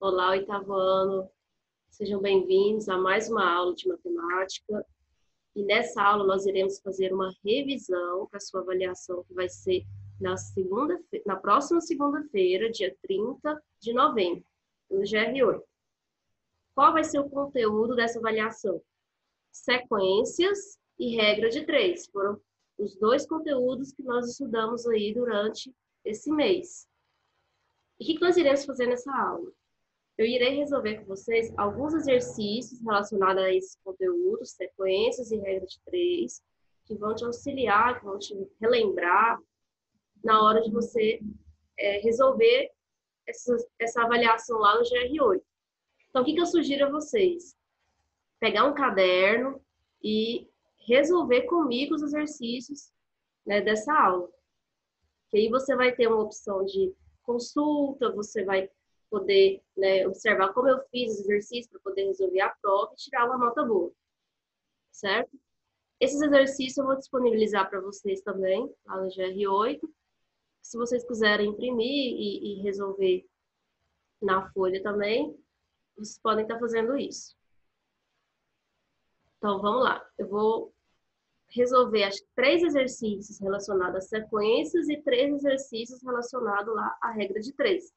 Olá, oitavo ano. Sejam bem-vindos a mais uma aula de matemática. E nessa aula nós iremos fazer uma revisão para a sua avaliação, que vai ser na próxima segunda-feira, dia 30 de novembro, no GR8. Qual vai ser o conteúdo dessa avaliação? Sequências e regra de 3. Foram os dois conteúdos que nós estudamos aí durante esse mês. E o que nós iremos fazer nessa aula? Eu irei resolver com vocês alguns exercícios relacionados a esses conteúdos, sequências e regra de 3, que vão te auxiliar, que vão te relembrar na hora de você resolver essa avaliação lá no GR8. Então, o que eu sugiro a vocês? Pegar um caderno e resolver comigo os exercícios, né, dessa aula. Que aí você vai ter uma opção de consulta, você vai poder, né, observar como eu fiz os exercícios para poder resolver a prova e tirar uma nota boa, certo? Esses exercícios eu vou disponibilizar para vocês também, lá no GR8. Se vocês quiserem imprimir e resolver na folha também, vocês podem estar fazendo isso. Então, vamos lá. Eu vou resolver, acho que 3 exercícios relacionados a sequências e 3 exercícios relacionados lá à regra de 3.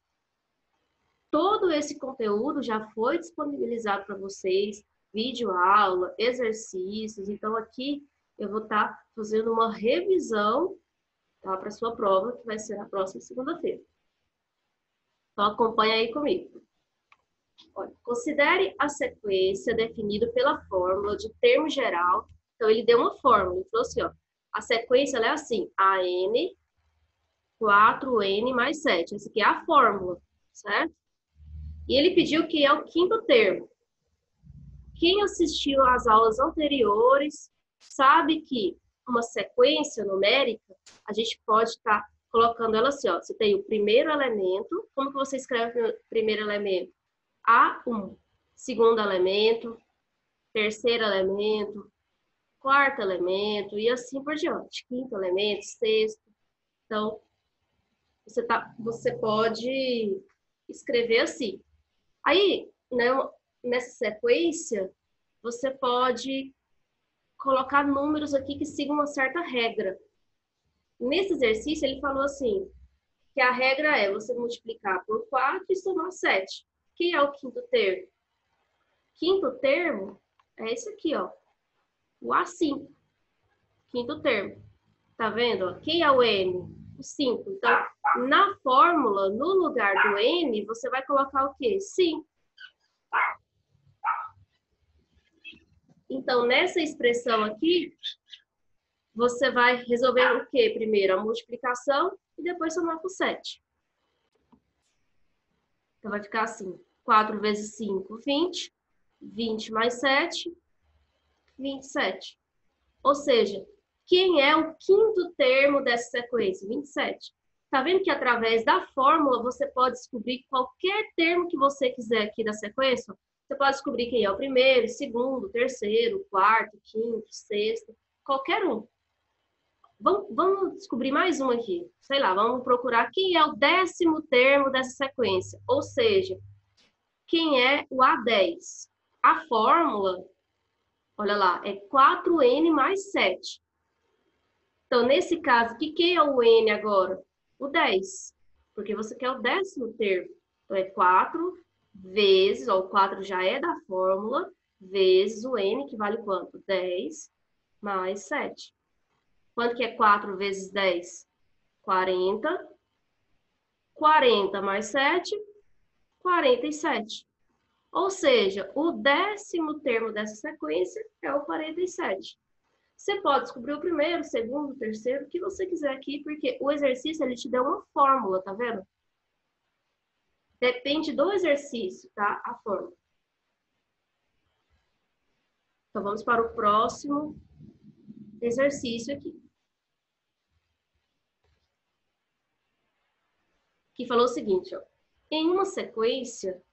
Todo esse conteúdo já foi disponibilizado para vocês, vídeo aula, exercícios. Então, aqui eu vou estar fazendo uma revisão, tá, para a sua prova, que vai ser na próxima segunda-feira. Então, acompanha aí comigo. Olha, considere a sequência definida pela fórmula de termo geral. Então, ele deu uma fórmula, ele falou assim, ó, a sequência ela é assim, AN, 4N mais 7. Essa aqui é a fórmula, certo? E ele pediu que é o quinto termo. Quem assistiu às aulas anteriores sabe que uma sequência numérica, a gente pode estar colocando ela assim, ó. Você tem o primeiro elemento, como que você escreve o primeiro elemento? A1. Segundo elemento, terceiro elemento, quarto elemento, e assim por diante. Quinto elemento, sexto. Então, você pode escrever assim. Aí, né, nessa sequência, você pode colocar números aqui que sigam uma certa regra. Nesse exercício, ele falou assim, que a regra é você multiplicar por 4 e somar 7. Que é o quinto termo? Quinto termo é esse aqui, ó. O A5. Quinto termo. Tá vendo? Quem é o N? O 5. Então, na fórmula, no lugar do N, você vai colocar o quê? 5. Então, nessa expressão aqui, você vai resolver o quê? Primeiro, a multiplicação e depois somar com 7. Então, vai ficar assim, 4 vezes 5, 20. 20 mais 7, 27. Ou seja, quem é o quinto termo dessa sequência? 27. Tá vendo que através da fórmula você pode descobrir qualquer termo que você quiser aqui da sequência? Você pode descobrir quem é o primeiro, segundo, terceiro, quarto, quinto, sexto, qualquer um. Vamos descobrir mais um aqui. Sei lá, vamos procurar quem é o 10º termo dessa sequência. Ou seja, quem é o A10. A fórmula, olha lá, é 4N mais 7. Então, nesse caso, quem é o N agora? O 10. Porque você quer o 10º termo. Então, é 4 vezes, ó, o 4 já é da fórmula, vezes o N, que vale quanto? 10 mais 7. Quanto que é 4 vezes 10? 40. 40 mais 7, 47. Ou seja, o 10º termo dessa sequência é o 47. Você pode descobrir o primeiro, o segundo, o terceiro, o que você quiser aqui, porque o exercício ele te deu uma fórmula, tá vendo? Depende do exercício, tá? A fórmula. Então, vamos para o próximo exercício aqui. Que falou o seguinte, ó. Em uma sequência,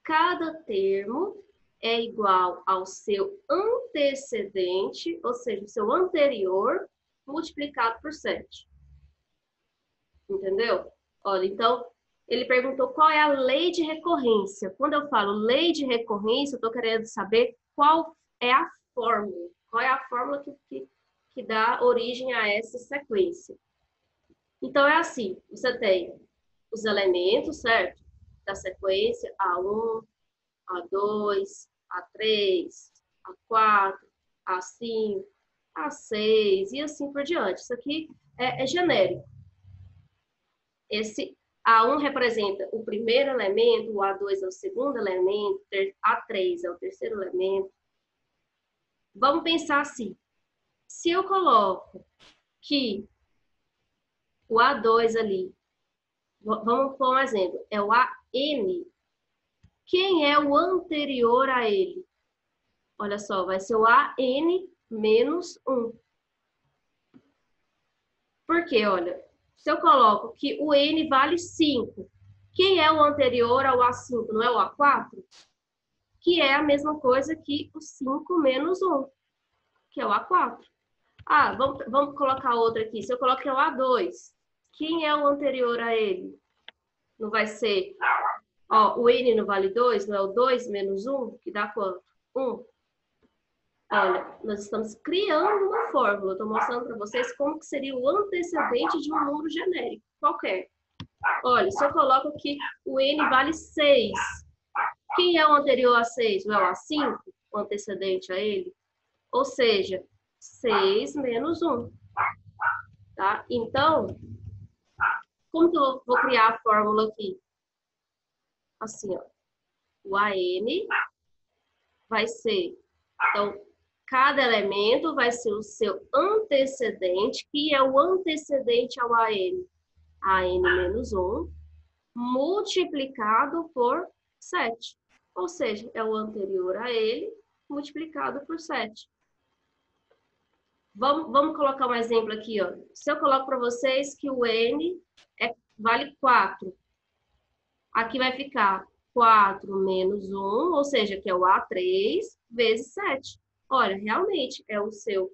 cada termo é igual ao seu antecedente, ou seja, o seu anterior, multiplicado por 7. Entendeu? Olha, então, Ele perguntou qual é a lei de recorrência. Quando eu falo lei de recorrência, eu estou querendo saber qual é a fórmula. Qual é a fórmula que dá origem a essa sequência. Então, é assim, você tem os elementos, certo? Da sequência A1, A2, A3, A4, A5, A6 e assim por diante. Isso aqui é genérico. Esse A1 representa o primeiro elemento, o A2 é o segundo elemento, A3 é o terceiro elemento. Vamos pensar assim. Se eu coloco que o A2 ali, vamos pôr um exemplo, é o AN, quem é o anterior a ele? Olha só, vai ser o AN menos 1. Por quê? Olha, se eu coloco que o N vale 5, quem é o anterior ao A5? Não é o A4? Que é a mesma coisa que o 5 menos 1, que é o A4. Ah, vamos colocar outra aqui. Se eu colocar o A2, quem é o anterior a ele? Não vai ser... Ó, o N não vale 2, não é o 2 menos 1, que dá quanto? 1. Olha, nós estamos criando uma fórmula. Estou mostrando para vocês como que seria o antecedente de um número genérico, qualquer. Olha, se eu coloco aqui o N vale 6, quem é o anterior a 6? Não é o A5, o antecedente a ele? Ou seja, 6 menos 1. Tá? Então, como que eu vou criar a fórmula aqui? Assim, ó. O AN vai ser... Então, cada elemento vai ser o seu antecedente, que é o antecedente ao AN. AN menos 1, multiplicado por 7. Ou seja, é o anterior a ele, multiplicado por 7. Vamos colocar um exemplo aqui, ó. Se eu coloco para vocês que o N vale 4, aqui vai ficar 4 menos 1, ou seja, que é o A3, vezes 7. Olha, realmente é o seu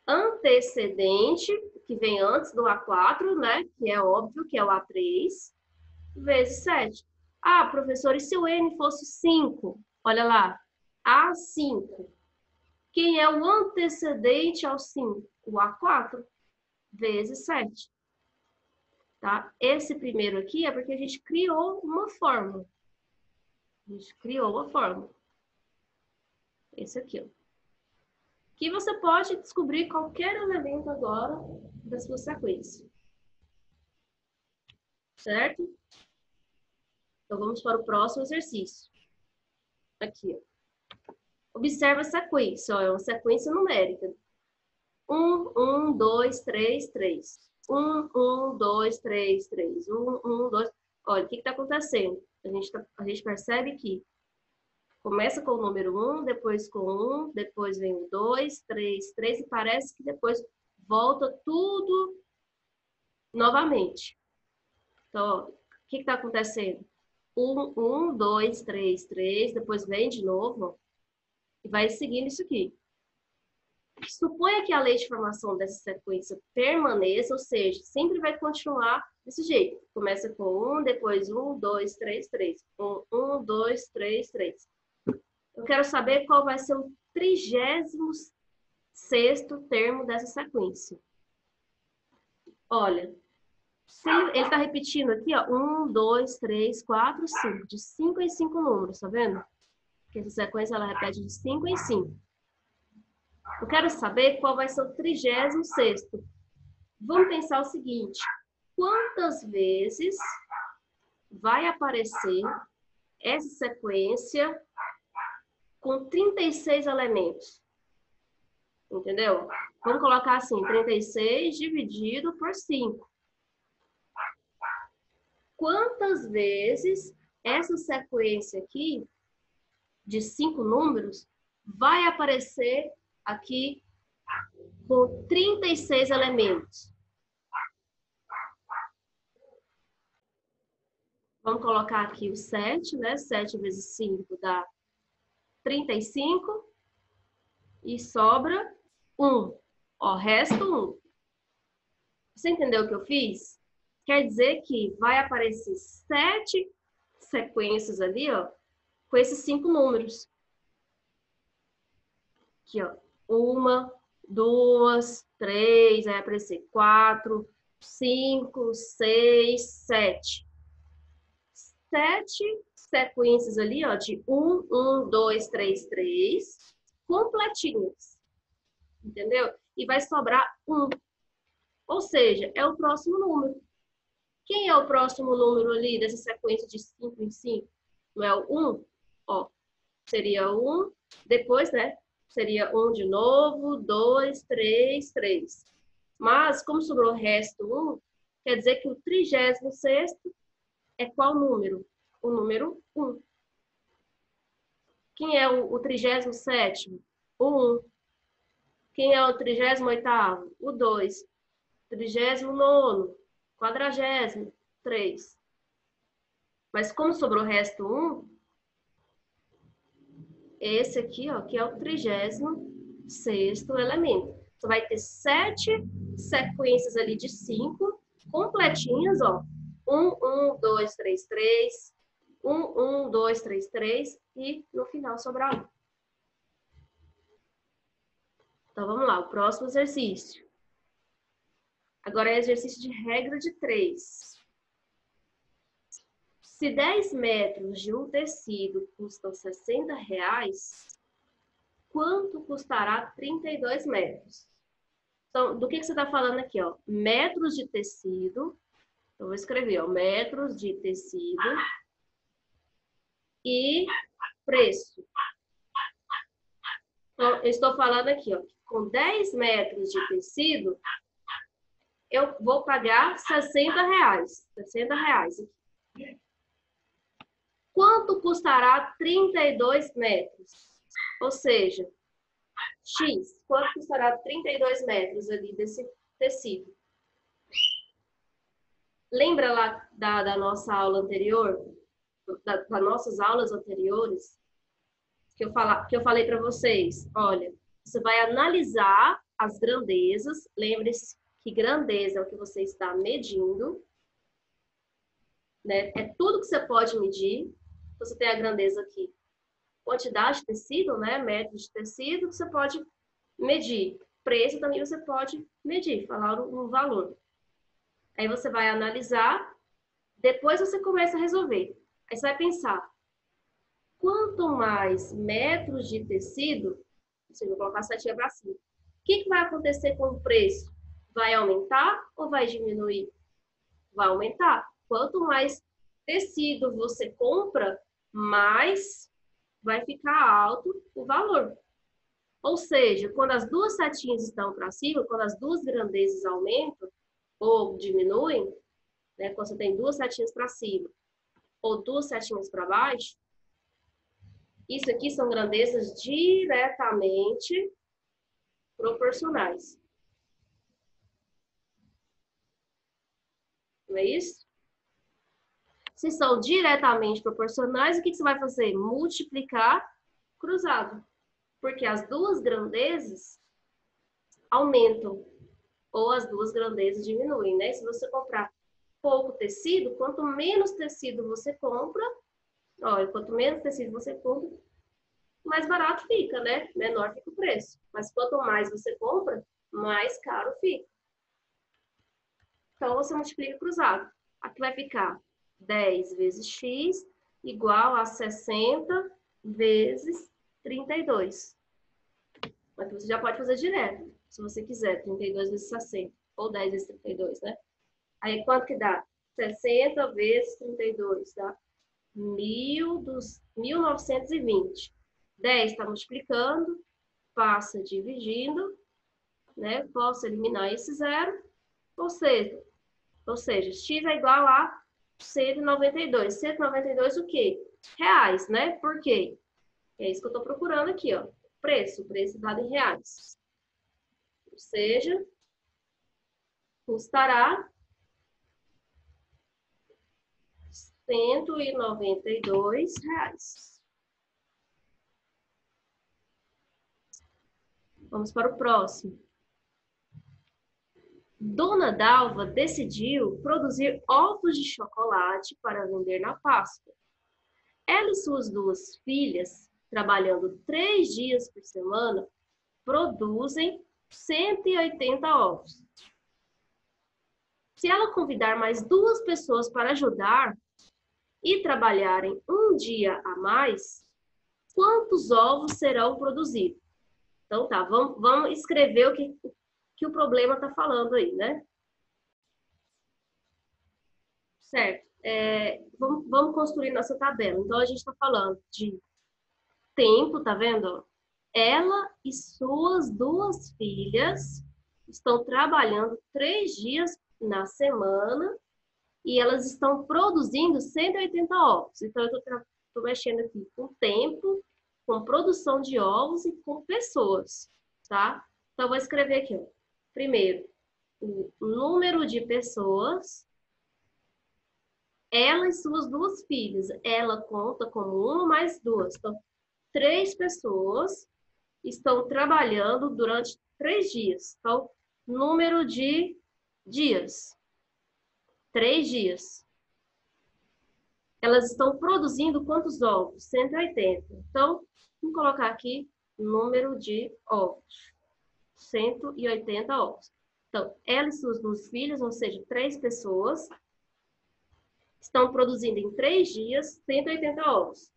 antecedente, que vem antes do A4, né? Que é óbvio que é o A3, vezes 7. Ah, professor, e se o N fosse 5? Olha lá, A5. Quem é o antecedente ao 5? O A4, vezes 7. Tá? Esse primeiro aqui é porque a gente criou uma fórmula. A gente criou uma fórmula. Esse aqui, ó. Que você pode descobrir qualquer elemento agora da sua sequência. Certo? Então, vamos para o próximo exercício. Aqui, ó. Observa a sequência, ó, é uma sequência numérica. 1, 1, 2, 3, 3. 1, 1, 2, 3, 3. 1, 1, 2. Olha, o que está acontecendo? A gente percebe que começa com o número 1, depois com 1, depois vem o 2, 3, 3, e parece que depois volta tudo novamente. Então, ó, o que está acontecendo? 1, 1, 2, 3, 3, depois vem de novo, ó, e vai seguindo isso aqui. Suponha que a lei de formação dessa sequência permaneça, ou seja, sempre vai continuar desse jeito. Começa com 1, depois 1, 2, 3, 3. 1, 1, 2, 3, 3. Eu quero saber qual vai ser o 36º termo dessa sequência. Olha, ele está repetindo aqui, ó, 1, 2, 3, 4, 5. De 5 em 5 números, tá vendo? Porque essa sequência ela repete de 5 em 5. Eu quero saber qual vai ser o 36º. Vamos pensar o seguinte: quantas vezes vai aparecer essa sequência com 36 elementos? Entendeu? Vamos colocar assim, 36 dividido por 5. Quantas vezes essa sequência aqui, de 5 números, vai aparecer aqui com 36 elementos? Vamos colocar aqui o 7, né? 7 vezes 5 dá 35. E sobra 1. Ó, resta 1. Você entendeu o que eu fiz? Quer dizer que vai aparecer 7 sequências ali, ó, com esses 5 números. Aqui, ó. 1, 2, 3, vai aparecer 4, 5, 6, 7. 7 sequências ali, ó, de 1, 1, 2, 3, 3, completinhas. Entendeu? E vai sobrar 1. Ou seja, é o próximo número. Quem é o próximo número ali dessa sequência de 5 em 5? Não é o 1? Ó, seria 1, depois, né? Seria 1 de novo, 2, 3, 3. Mas, como sobrou o resto 1, quer dizer que o 36º é qual número? O número 1. Quem é o 37º? O 1. Quem é o 38º? O 2. 39º? 40º? 3. Mas como sobrou o resto 1, esse aqui, ó, que é o 36º elemento. Você vai ter 7 sequências ali de 5, completinhas, ó. 1, 1, 2, 3, 3. 1, 1, 2, 3, 3. E no final sobrar 1. Então, vamos lá. O próximo exercício. Agora é exercício de regra de 3. Se 10 metros de um tecido custam R$60, quanto custará 32 metros? Então, do que você está falando aqui, ó? Metros de tecido. Eu vou escrever, ó, metros de tecido e preço. Então, eu estou falando aqui, ó, com 10 metros de tecido, eu vou pagar R$60. R$60. Quanto custará 32 metros? Ou seja, X, quanto custará 32 metros ali desse tecido? Lembra lá da nossa aula anterior? Das nossas aulas anteriores? Que eu falei para vocês? Olha, você vai analisar as grandezas. Lembre-se que grandeza é o que você está medindo. Né? É tudo que você pode medir. Você tem a grandeza aqui. Quantidade de tecido, né? Metros de tecido, você pode medir. Preço também você pode medir, falar um valor. Aí você vai analisar, depois você começa a resolver. Aí você vai pensar, quanto mais metros de tecido, você vai colocar a setinha para cima, o que vai acontecer com o preço? Vai aumentar ou vai diminuir? Vai aumentar. Quanto mais tecido você compra, mais vai ficar alto o valor. Ou seja, quando as duas setinhas estão para cima, quando as duas grandezas aumentam ou diminuem, né, quando você tem duas setinhas para cima ou duas setinhas para baixo, isso aqui são grandezas diretamente proporcionais. Não é isso? Se são diretamente proporcionais, o que você vai fazer? Multiplicar cruzado. Porque as duas grandezas aumentam ou as duas grandezas diminuem, né? Se você comprar pouco tecido, quanto menos tecido você compra, olha, quanto menos tecido você compra, mais barato fica, né? Menor fica o preço. Mas quanto mais você compra, mais caro fica. Então, você multiplica cruzado. Aqui vai ficar 10 vezes x igual a 60 vezes 32. Aqui você já pode fazer direto, se você quiser, 32 vezes 60, ou 10 vezes 32, né? Aí, quanto que dá? 60 vezes 32, dá 1920. 10 está multiplicando, passa dividindo, né? Posso eliminar esse zero, ou seja, x é igual a 192. 192 o quê? Reais, né? Por quê? É isso que eu estou procurando aqui, ó. O preço dado em reais. Ou seja, custará R$192. Vamos para o próximo. Dona Dalva decidiu produzir ovos de chocolate para vender na Páscoa. Ela e suas duas filhas, trabalhando 3 dias por semana, produzem 180 ovos. Se ela convidar mais 2 pessoas para ajudar e trabalharem um dia a mais, quantos ovos serão produzidos? Então tá, vamos escrever o que o problema está falando aí, né? Certo. Vamos construir nossa tabela. Então, a gente está falando de tempo, tá vendo? Ela e suas 2 filhas estão trabalhando 3 dias na semana e elas estão produzindo 180 ovos. Então, eu estou mexendo aqui com tempo, com produção de ovos e com pessoas, tá? Então, eu vou escrever aqui, ó. Primeiro, o número de pessoas. Ela e suas 2 filhas. Ela conta como 1 mais 2. Então, 3 pessoas estão trabalhando durante 3 dias. Então, número de dias. 3 dias. Elas estão produzindo quantos ovos? 180. Então, vamos colocar aqui número de ovos. 180 ovos. Então, ela e suas 2 filhas, ou seja, 3 pessoas, estão produzindo em 3 dias 180 ovos.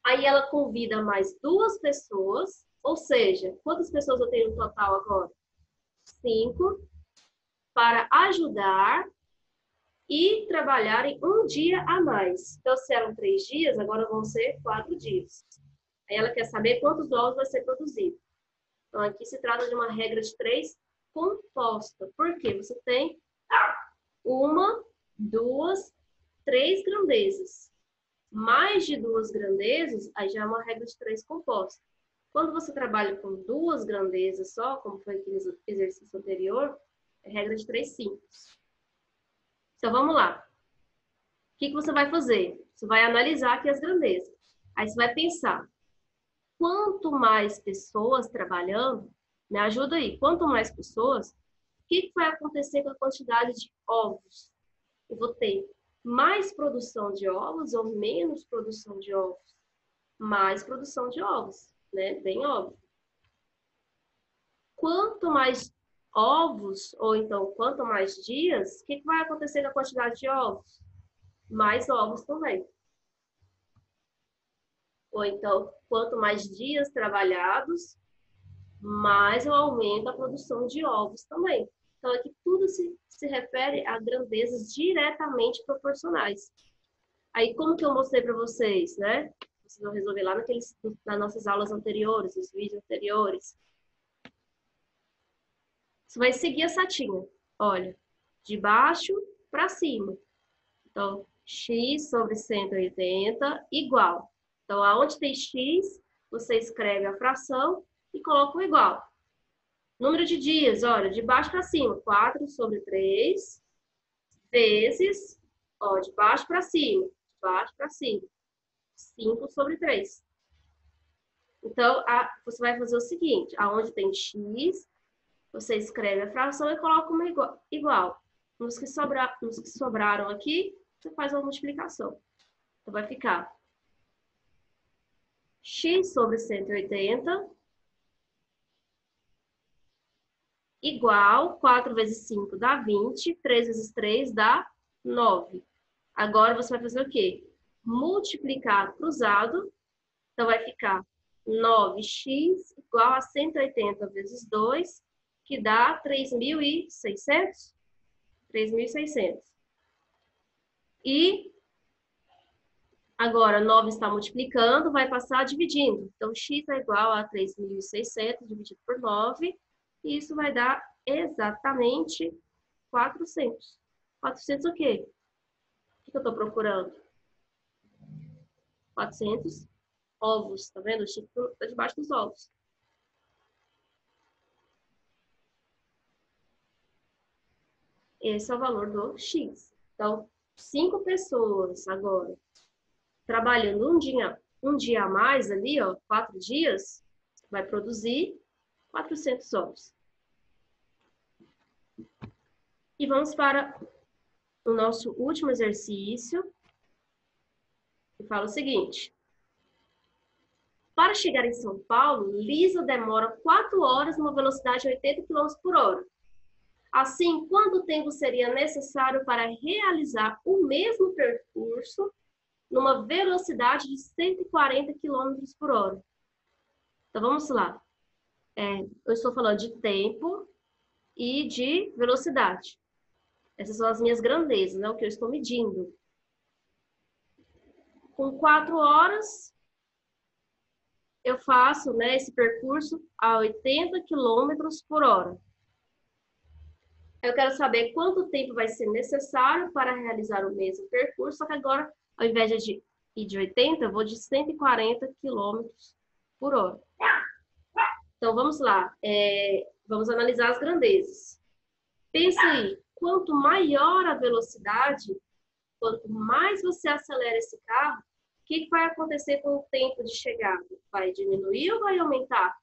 Aí ela convida mais 2 pessoas, ou seja, quantas pessoas eu tenho no total agora? 5, para ajudar e trabalharem um dia a mais. Então, se eram 3 dias, agora vão ser 4 dias. Aí ela quer saber quantos ovos vai ser produzido. Então, aqui se trata de uma regra de 3 composta. Por quê? Você tem 1, 2, 3 grandezas. Mais de 2 grandezas, aí já é uma regra de 3 composta. Quando você trabalha com 2 grandezas só, como foi aqui no exercício anterior, é regra de 3 simples. Então, vamos lá. O que você vai fazer? Você vai analisar aqui as grandezas. Aí você vai pensar, quanto mais pessoas trabalhando, me ajuda aí, quanto mais pessoas, o que vai acontecer com a quantidade de ovos? Eu vou ter mais produção de ovos ou menos produção de ovos? Mais produção de ovos, né? Bem óbvio. Quanto mais ovos, ou então quanto mais dias, o que vai acontecer com a quantidade de ovos? Mais ovos também. Ou então, quanto mais dias trabalhados, mais eu aumento a produção de ovos também. Então, aqui tudo se refere a grandezas diretamente proporcionais. Aí, como que eu mostrei para vocês, né? Vocês vão resolver lá nas nossas aulas anteriores, nos vídeos anteriores. Você vai seguir a setinha. Olha, de baixo para cima. Então, x sobre 180 igual. Então, aonde tem x, você escreve a fração e coloca o igual. Número de dias, olha, de baixo para cima. 4 sobre 3 vezes, ó, de baixo para cima. De baixo para cima. 5 sobre 3. Então, você vai fazer o seguinte, aonde tem x, você escreve a fração e coloca uma igual. Nos que sobraram aqui, você faz uma multiplicação. Então, vai ficar x sobre 180 igual 4 vezes 5 dá 20, 3 vezes 3 dá 9. Agora, você vai fazer o quê? Multiplicar cruzado. Então, vai ficar 9x igual a 180 vezes 2, que dá 3.600. 3.600. E agora, 9 está multiplicando, vai passar dividindo. Então, x é igual a 3.600 dividido por 9. E isso vai dar exatamente 400. 400 o quê? O que eu estou procurando? 400 ovos, tá vendo? O x está debaixo dos ovos. Esse é o valor do x. Então, 5 pessoas agora trabalhando um dia a mais ali, ó, 4 dias, vai produzir 400 ovos. E vamos para o nosso último exercício, que fala o seguinte. Para chegar em São Paulo, Lisa demora 4 horas numa velocidade de 80 km por hora. Assim, quanto tempo seria necessário para realizar o mesmo percurso numa velocidade de 140 km por hora? Então, vamos lá. Eu estou falando de tempo e de velocidade. Essas são as minhas grandezas, né? O que eu estou medindo. Com 4 horas, eu faço, né, esse percurso a 80 km por hora. Eu quero saber quanto tempo vai ser necessário para realizar o mesmo percurso, só que agora, ao invés de ir de 80, eu vou de 140 km por hora. Então, vamos lá. Vamos analisar as grandezas. Pensa aí, quanto maior a velocidade, quanto mais você acelera esse carro, o que vai acontecer com o tempo de chegada? Vai diminuir ou vai aumentar?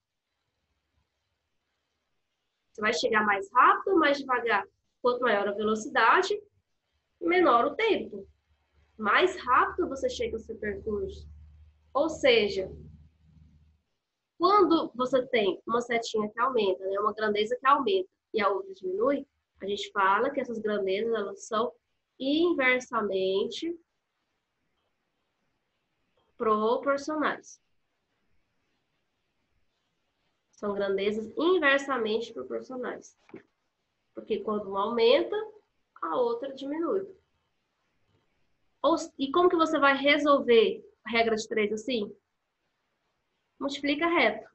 Você vai chegar mais rápido ou mais devagar? Quanto maior a velocidade, menor o tempo. Mais rápido você chega ao seu percurso. Ou seja, quando você tem uma setinha que aumenta, né, uma grandeza que aumenta e a outra diminui, a gente fala que essas grandezas elas são inversamente proporcionais. São grandezas inversamente proporcionais. Porque quando uma aumenta, a outra diminui. E como que você vai resolver a regra de 3 assim? Multiplica reto.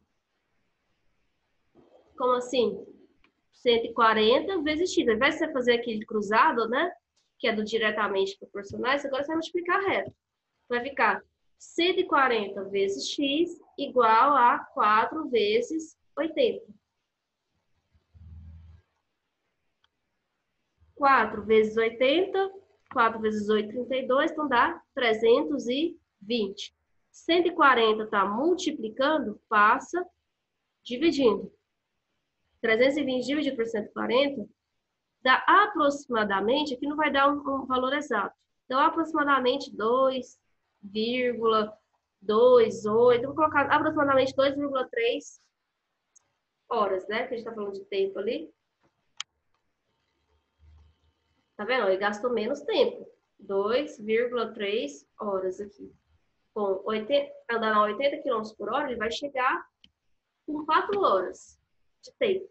Como assim? 140 vezes x. Ao invés de você fazer aquele cruzado, né? Que é do diretamente proporcionais, agora você vai multiplicar reto. Vai ficar 140 vezes x igual a 4 vezes 80. 4 vezes 80, 4 vezes 8, 32, então dá 320. 140 está multiplicando, passa dividindo. 320 dividido por 140 dá aproximadamente, aqui não vai dar um valor exato, dá aproximadamente 2,28, vou colocar aproximadamente 2,3 horas, né? Que a gente está falando de tempo ali. Tá vendo? Ele gastou menos tempo. 2,3 horas aqui. Com 80, andando a 80 km por hora, ele vai chegar com 4 horas de tempo.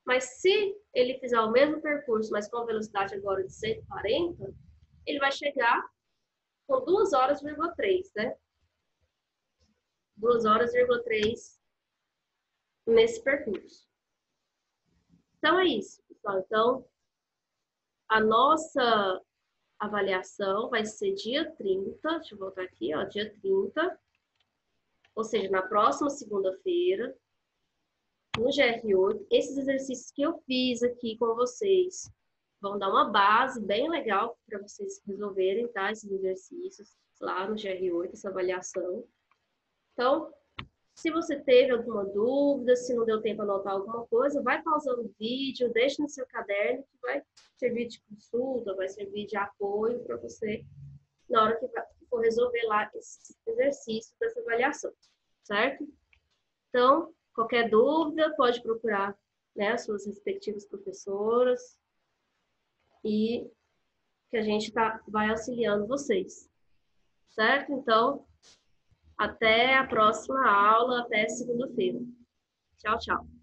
Mas se ele fizer o mesmo percurso, mas com a velocidade agora de 140, ele vai chegar com 2 horas,3, né? 2 horas,3 nesse percurso. Então, é isso, pessoal. Então, a nossa avaliação vai ser dia 30, deixa eu voltar aqui, ó, dia 30, ou seja, na próxima segunda-feira, no GR8, esses exercícios que eu fiz aqui com vocês vão dar uma base bem legal para vocês resolverem, tá? Esses exercícios lá no GR8, essa avaliação. Então, se você teve alguma dúvida, se não deu tempo de anotar alguma coisa, vai pausando o vídeo, deixa no seu caderno, que vai servir de consulta, vai servir de apoio para você na hora que for resolver lá esse exercício dessa avaliação, certo? Então, qualquer dúvida, pode procurar, né, as suas respectivas professoras e que a gente vai auxiliando vocês, certo? Então, até a próxima aula, até segunda-feira. Tchau, tchau.